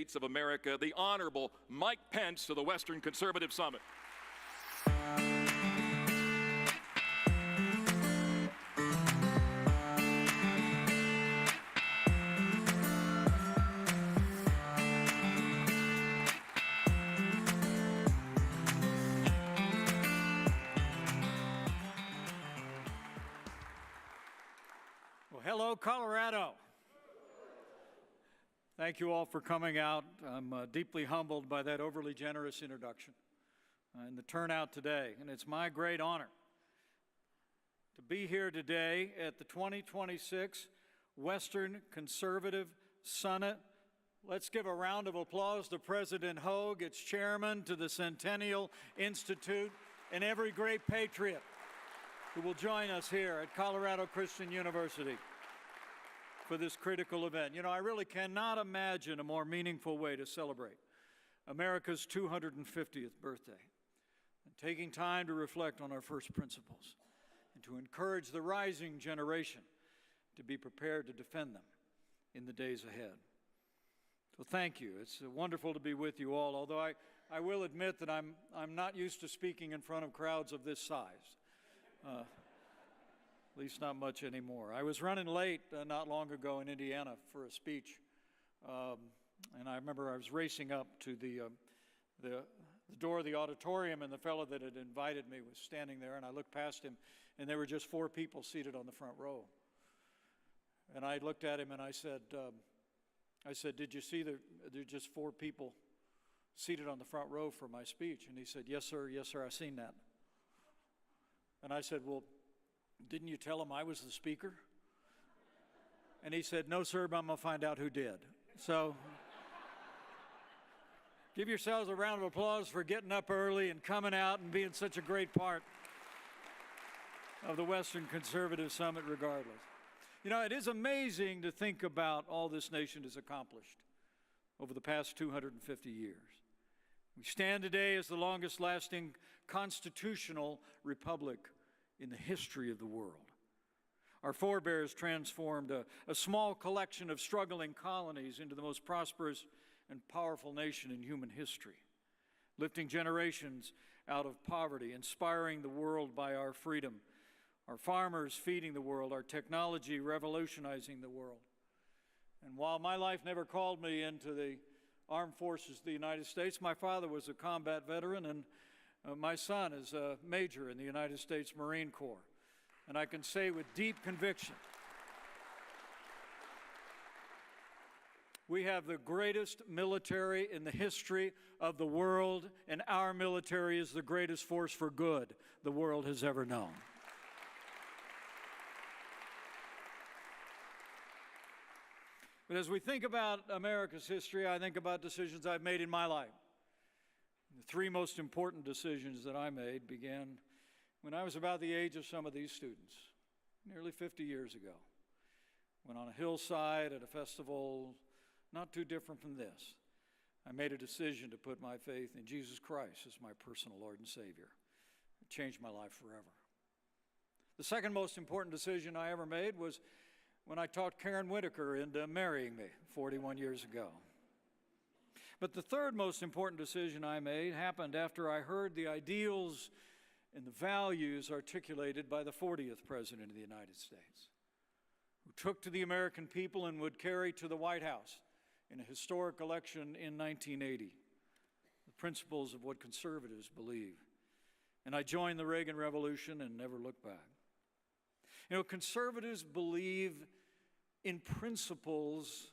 States of America, the Honorable Mike Pence, to the Western Conservative Summit. Hello, Colorado. Thank you all for coming out. I'm deeply humbled by that overly generous introduction and the turnout today. And it's my great honor to be here today at the 2026 Western Conservative Summit. Let's give a round of applause to President Hogue, its chairman, to the Centennial Institute, and every great patriot who will join us here at Colorado Christian University for this critical event. You know, I really cannot imagine a more meaningful way to celebrate America's 250th birthday and taking time to reflect on our first principles and to encourage the rising generation to be prepared to defend them in the days ahead. So thank you. It's wonderful to be with you all, although I will admit that I'm not used to speaking in front of crowds of this size. At least not much anymore. I was running late not long ago in Indiana for a speech, and I remember I was racing up to the door of the auditorium, and the fellow that had invited me was standing there, and I looked past him, and there were just 4 people seated on the front row. And I looked at him and I said, did you see there are just 4 people seated on the front row for my speech? And he said, yes, sir, I've seen that. And I said, well, didn't you tell him I was the speaker? And he said, no, sir, but I'm going to find out who did. So give yourselves a round of applause for getting up early and coming out and being such a great part of the Western Conservative Summit regardless. You know, it is amazing to think about all this nation has accomplished over the past 250 years. We stand today as the longest lasting constitutional republic in the history of the world. Our forebears transformed a small collection of struggling colonies into the most prosperous and powerful nation in human history, lifting generations out of poverty, inspiring the world by our freedom, our farmers feeding the world, our technology revolutionizing the world. And while my life never called me into the armed forces of the United States, my father was a combat veteran, and my son is a major in the United States Marine Corps. And I can say with deep conviction, we have the greatest military in the history of the world, and our military is the greatest force for good the world has ever known. But as we think about America's history, I think about decisions I've made in my life. The 3 most important decisions that I made began when I was about the age of some of these students, nearly 50 years ago, when on a hillside at a festival not too different from this, I made a decision to put my faith in Jesus Christ as my personal Lord and Savior. It changed my life forever. The second most important decision I ever made was when I talked Karen Whitaker into marrying me 41 years ago. But the third most important decision I made happened after I heard the ideals and the values articulated by the 40th President of the United States, who took to the American people and would carry to the White House in a historic election in 1980 the principles of what conservatives believe. And I joined the Reagan Revolution and never looked back. You know, conservatives believe in principles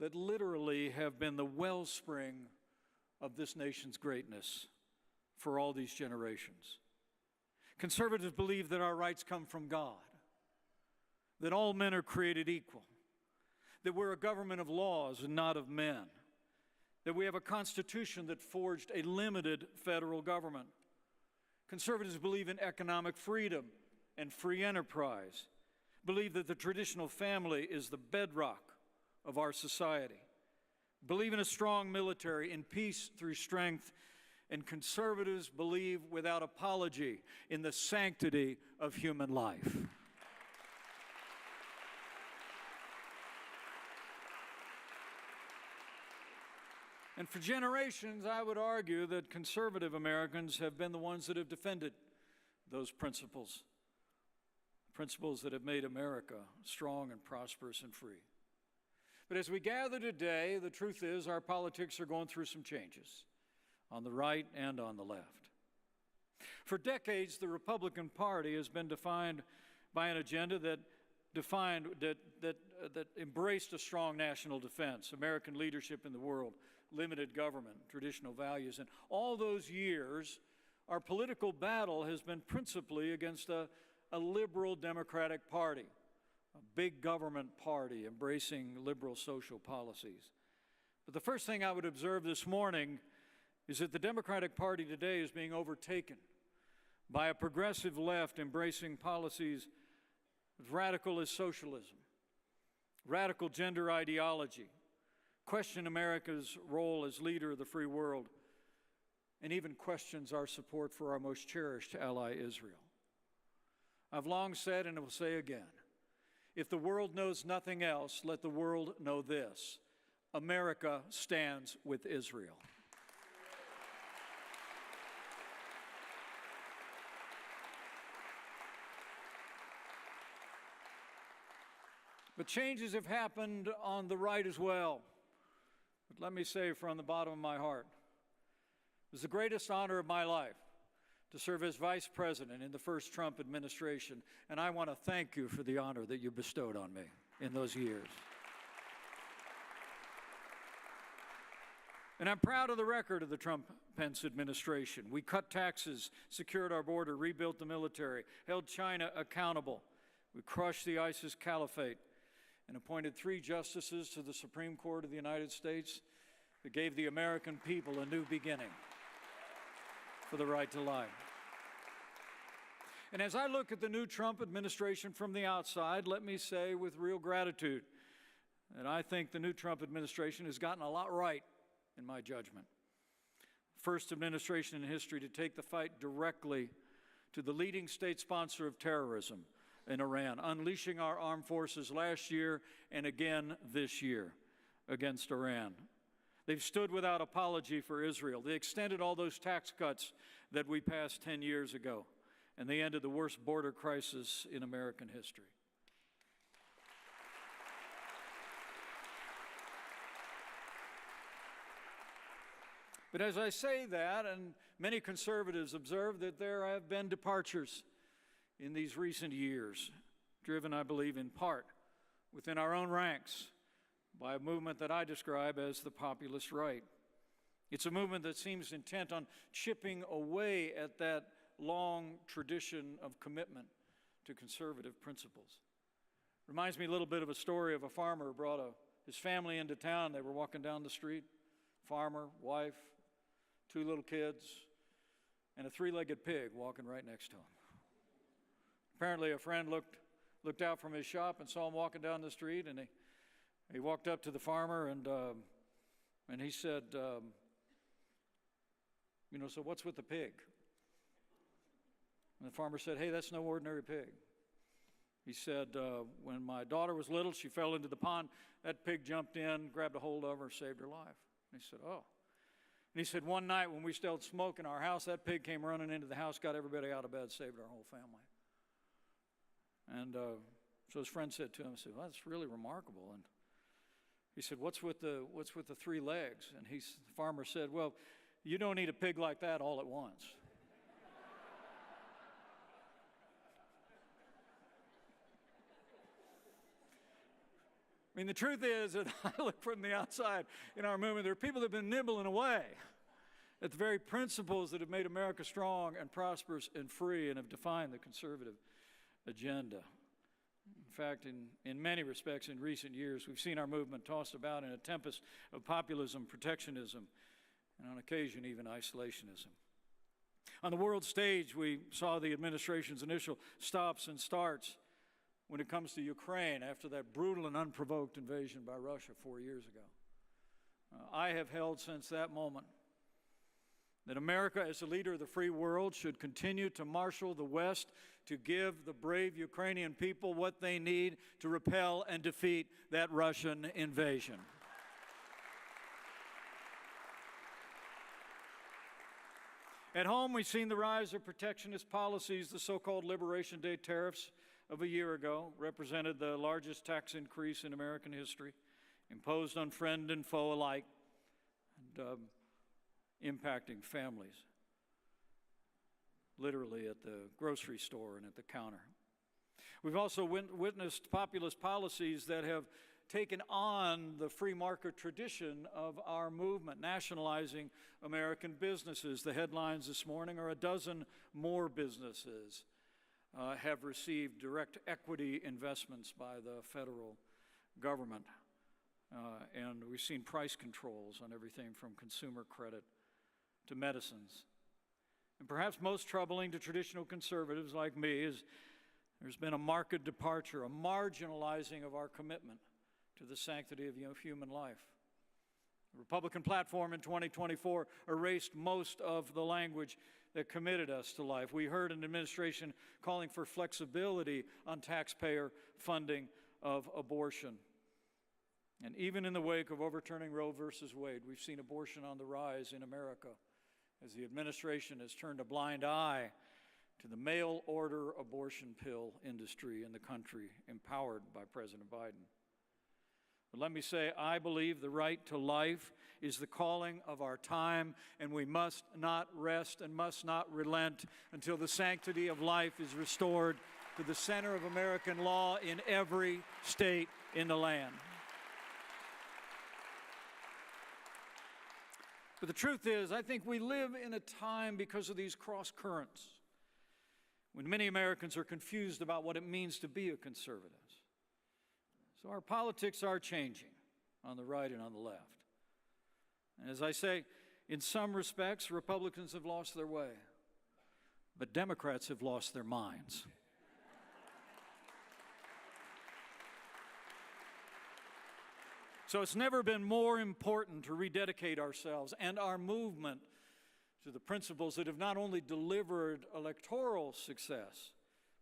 that literally have been the wellspring of this nation's greatness for all these generations. Conservatives believe that our rights come from God, that all men are created equal, that we're a government of laws and not of men, that we have a constitution that forged a limited federal government. Conservatives believe in economic freedom and free enterprise, believe that the traditional family is the bedrock of our society, believe in a strong military, in peace through strength, and conservatives believe without apology in the sanctity of human life. And for generations, I would argue that conservative Americans have been the ones that have defended those principles that have made America strong and prosperous and free. But as we gather today, the truth is our politics are going through some changes on the right and on the left. For decades, the Republican Party has been defined by an agenda that embraced a strong national defense, American leadership in the world, limited government, traditional values. And all those years, our political battle has been principally against a liberal Democratic Party, a big government party embracing liberal social policies. But the first thing I would observe this morning is that the Democratic Party today is being overtaken by a progressive left embracing policies as radical as socialism, radical gender ideology, question America's role as leader of the free world, and even questions our support for our most cherished ally, Israel. I've long said, and I will say again, if the world knows nothing else, let the world know this: America stands with Israel. But changes have happened on the right as well. But let me say from the bottom of my heart, it was the greatest honor of my life to serve as Vice President in the first Trump administration, and I want to thank you for the honor that you bestowed on me in those years. And I'm proud of the record of the Trump-Pence administration. We cut taxes, secured our border, rebuilt the military, held China accountable. We crushed the ISIS caliphate and appointed 3 justices to the Supreme Court of the United States that gave the American people a new beginning for the right to life. And as I look at the new Trump administration from the outside, let me say with real gratitude that I think the new Trump administration has gotten a lot right, in my judgment. First administration in history to take the fight directly to the leading state sponsor of terrorism in Iran, unleashing our armed forces last year and again this year against Iran. They've stood without apology for Israel. They extended all those tax cuts that we passed 10 years ago, and they ended the worst border crisis in American history. But as I say that, and many conservatives observe that there have been departures in these recent years, driven, I believe, in part within our own ranks by a movement that I describe as the populist right. It's a movement that seems intent on chipping away at that long tradition of commitment to conservative principles. Reminds me a little bit of a story of a farmer who brought his family into town. They were walking down the street, farmer, wife, 2 little kids, and a 3-legged pig walking right next to him. Apparently a friend looked out from his shop and saw him walking down the street, and he walked up to the farmer and he said, so what's with the pig? And the farmer said, hey, that's no ordinary pig. He said, when my daughter was little, she fell into the pond. That pig jumped in, grabbed a hold of her, saved her life. And he said, oh. And he said, one night when we still smoked in our house, that pig came running into the house, got everybody out of bed, saved our whole family. And so his friend said to him, well, that's really remarkable. And he said, what's with the 3 legs? And the farmer said, well, you don't eat a pig like that all at once. I mean, the truth is that I look from the outside in our movement, there are people that have been nibbling away at the very principles that have made America strong and prosperous and free and have defined the conservative agenda. In fact, in many respects in recent years, we've seen our movement tossed about in a tempest of populism, protectionism, and on occasion even isolationism. On the world stage, we saw the administration's initial stops and starts when it comes to Ukraine after that brutal and unprovoked invasion by Russia 4 years ago. I have held since that moment that America, as the leader of the free world, should continue to marshal the West to give the brave Ukrainian people what they need to repel and defeat that Russian invasion. At home, we've seen the rise of protectionist policies. The so-called Liberation Day tariffs of a year ago represented the largest tax increase in American history, imposed on friend and foe alike, and impacting families, literally at the grocery store and at the counter. We've also witnessed populist policies that have taken on the free market tradition of our movement, nationalizing American businesses. The headlines this morning are a dozen more businesses have received direct equity investments by the federal government. And we've seen price controls on everything from consumer credit to medicines. And perhaps most troubling to traditional conservatives like me is there's been a marked departure, a marginalizing of our commitment to the sanctity of human life. The Republican platform in 2024 erased most of the language that committed us to life. We heard an administration calling for flexibility on taxpayer funding of abortion. And even in the wake of overturning Roe versus Wade, we've seen abortion on the rise in America as the administration has turned a blind eye to the mail-order abortion pill industry in the country, empowered by President Biden. But let me say, I believe the right to life is the calling of our time, and we must not rest and must not relent until the sanctity of life is restored to the center of American law in every state in the land. But the truth is, I think we live in a time because of these cross currents when many Americans are confused about what it means to be a conservative. So our politics are changing on the right and on the left. And as I say, in some respects, Republicans have lost their way, but Democrats have lost their minds. So it's never been more important to rededicate ourselves and our movement to the principles that have not only delivered electoral success,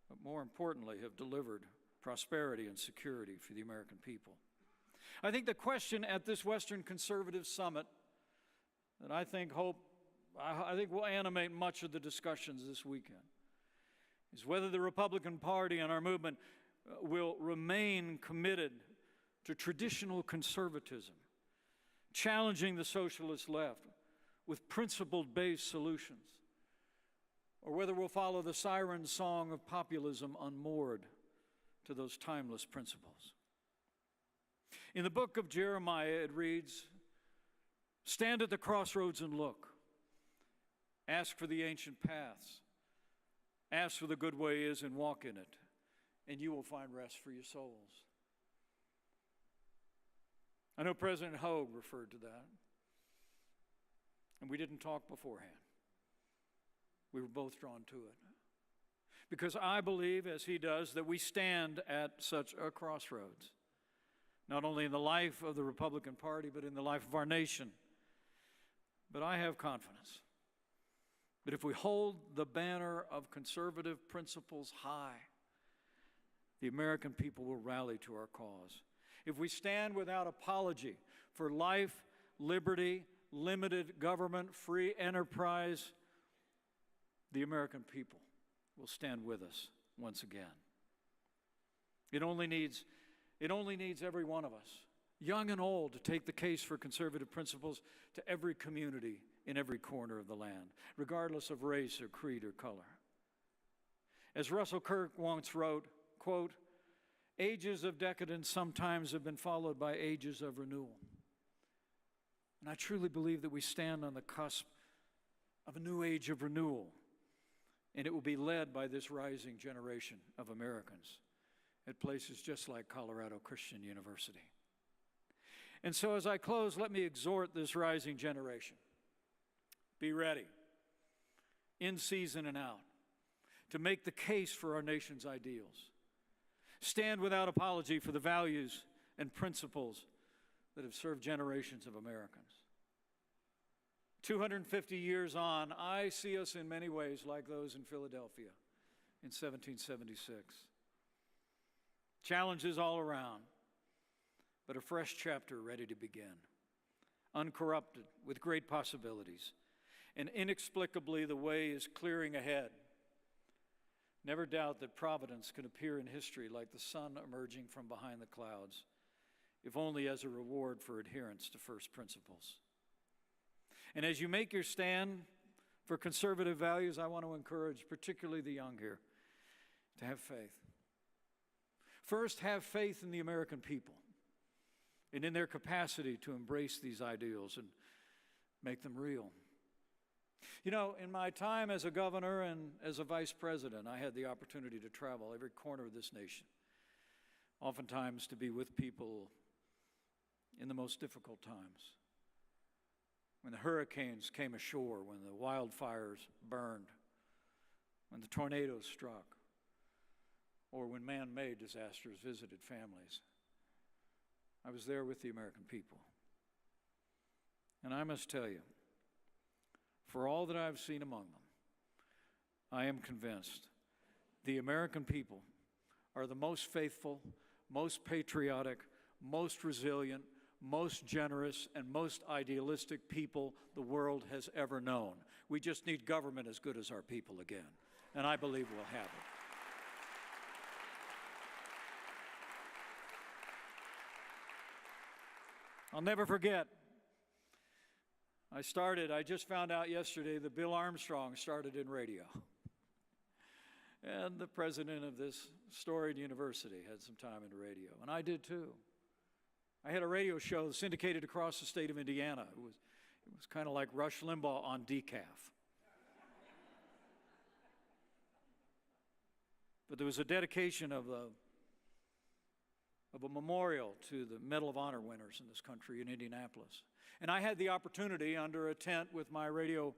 but more importantly, have delivered prosperity and security for the American people. I think the question at this Western Conservative Summit that I think will animate much of the discussions this weekend is whether the Republican Party and our movement will remain committed to traditional conservatism, challenging the socialist left with principle-based solutions, or whether we'll follow the siren song of populism unmoored to those timeless principles. In the book of Jeremiah, it reads, "Stand at the crossroads and look. Ask for the ancient paths. Ask where the good way is and walk in it, and you will find rest for your souls." I know President Hogue referred to that, and we didn't talk beforehand. We were both drawn to it. Because I believe, as he does, that we stand at such a crossroads, not only in the life of the Republican Party, but in the life of our nation. But I have confidence that if we hold the banner of conservative principles high, the American people will rally to our cause. If we stand without apology for life, liberty, limited government, free enterprise, the American people will stand with us once again. It only needs every one of us, young and old, to take the case for conservative principles to every community in every corner of the land, regardless of race or creed or color. As Russell Kirk once wrote, quote, "Ages of decadence sometimes have been followed by ages of renewal." And I truly believe that we stand on the cusp of a new age of renewal, and it will be led by this rising generation of Americans at places just like Colorado Christian University. And so as I close, let me exhort this rising generation. Be ready, in season and out, to make the case for our nation's ideals. Stand without apology for the values and principles that have served generations of Americans. 250 years on, I see us in many ways like those in Philadelphia in 1776. Challenges all around, but a fresh chapter ready to begin, uncorrupted with great possibilities. and inexplicably the way is clearing ahead. Never doubt that providence can appear in history like the sun emerging from behind the clouds, if only as a reward for adherence to first principles. And as you make your stand for conservative values, I want to encourage particularly the young here to have faith. First, have faith in the American people and in their capacity to embrace these ideals and make them real. You know, in my time as a governor and as a vice president, I had the opportunity to travel every corner of this nation, oftentimes to be with people in the most difficult times. When the hurricanes came ashore, when the wildfires burned, when the tornadoes struck, or when man-made disasters visited families. I was there with the American people. And I must tell you, for all that I've seen among them, I am convinced the American people are the most faithful, most patriotic, most resilient, most generous, and most idealistic people the world has ever known. We just need government as good as our people again, and I believe we'll have it. I'll never forget, I just found out yesterday that Bill Armstrong started in radio. And the president of this storied university had some time in radio, and I did too. I had a radio show syndicated across the state of Indiana. It was kind of like Rush Limbaugh on decaf. But there was a dedication of a memorial to the Medal of Honor winners in this country in Indianapolis. And I had the opportunity under a tent with my radio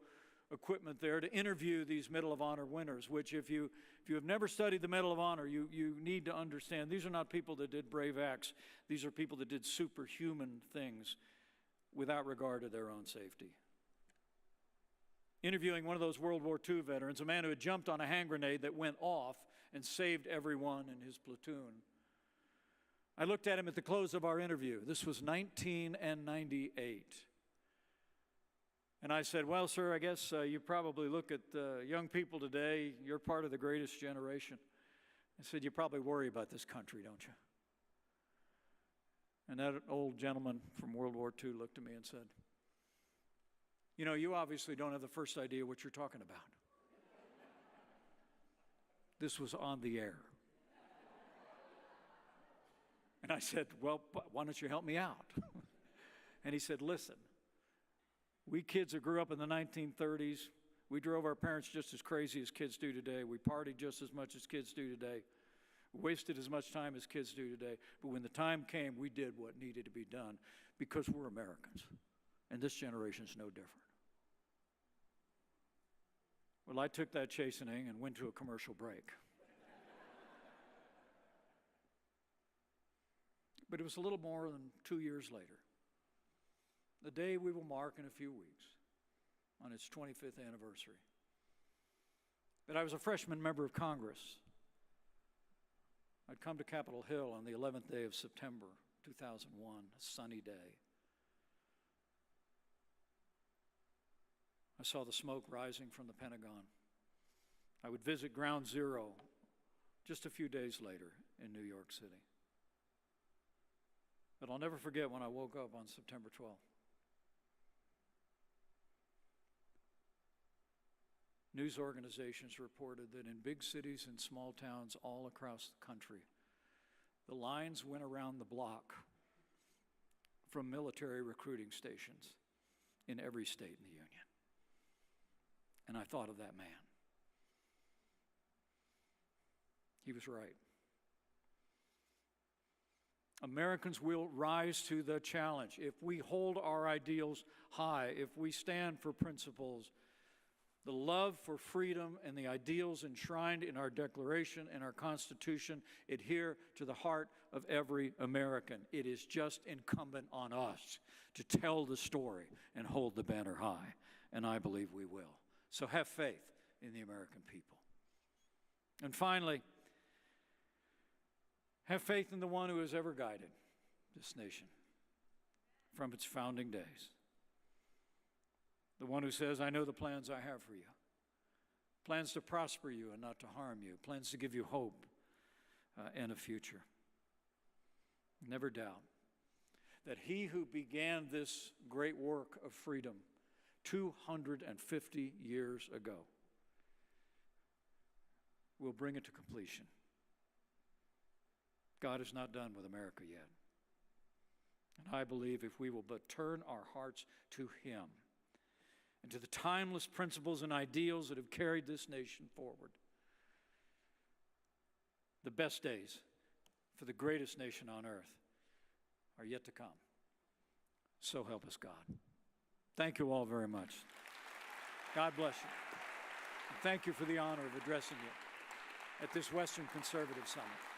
equipment there to interview these Medal of Honor winners, which if you have never studied the Medal of Honor, you need to understand these are not people that did brave acts. These are people that did superhuman things without regard to their own safety. Interviewing one of those World War II veterans, a man who had jumped on a hand grenade that went off and saved everyone in his platoon. I looked at him at the close of our interview. This was 1998. And I said, well, sir, I guess you probably look at young people today. You're part of the greatest generation. I said, you probably worry about this country, don't you? And that old gentleman from World War II looked at me and said, you know, you obviously don't have the first idea what you're talking about. This was on the air. And I said, well, why don't you help me out? And he said, listen, we kids that grew up in the 1930s, we drove our parents just as crazy as kids do today. We partied just as much as kids do today. We wasted as much time as kids do today. But when the time came, we did what needed to be done because we're Americans. And this generation's no different. Well, I took that chastening and went to a commercial break. But it was a little more than 2 years later, the day we will mark in a few weeks on its 25th anniversary, that I was a freshman member of Congress. I'd come to Capitol Hill on the 11th day of September, 2001, a sunny day. I saw the smoke rising from the Pentagon. I would visit Ground Zero just a few days later in New York City. But I'll never forget when I woke up on September 12th. News organizations reported that in big cities and small towns all across the country, the lines went around the block from military recruiting stations in every state in the Union. And I thought of that man. He was right. Americans will rise to the challenge if we hold our ideals high, if we stand for principles. The love for freedom and the ideals enshrined in our Declaration and our Constitution adhere to the heart of every American. It is just incumbent on us to tell the story and hold the banner high, and I believe we will. So have faith in the American people. And finally, have faith in the one who has ever guided this nation from its founding days. The one who says, I know the plans I have for you. Plans to prosper you and not to harm you. Plans to give you hope and a future. Never doubt that he who began this great work of freedom 250 years ago will bring it to completion. God is not done with America yet. And I believe if we will but turn our hearts to him and to the timeless principles and ideals that have carried this nation forward, the best days for the greatest nation on earth are yet to come. So help us God. Thank you all very much. God bless you. And thank you for the honor of addressing you at this Western Conservative Summit.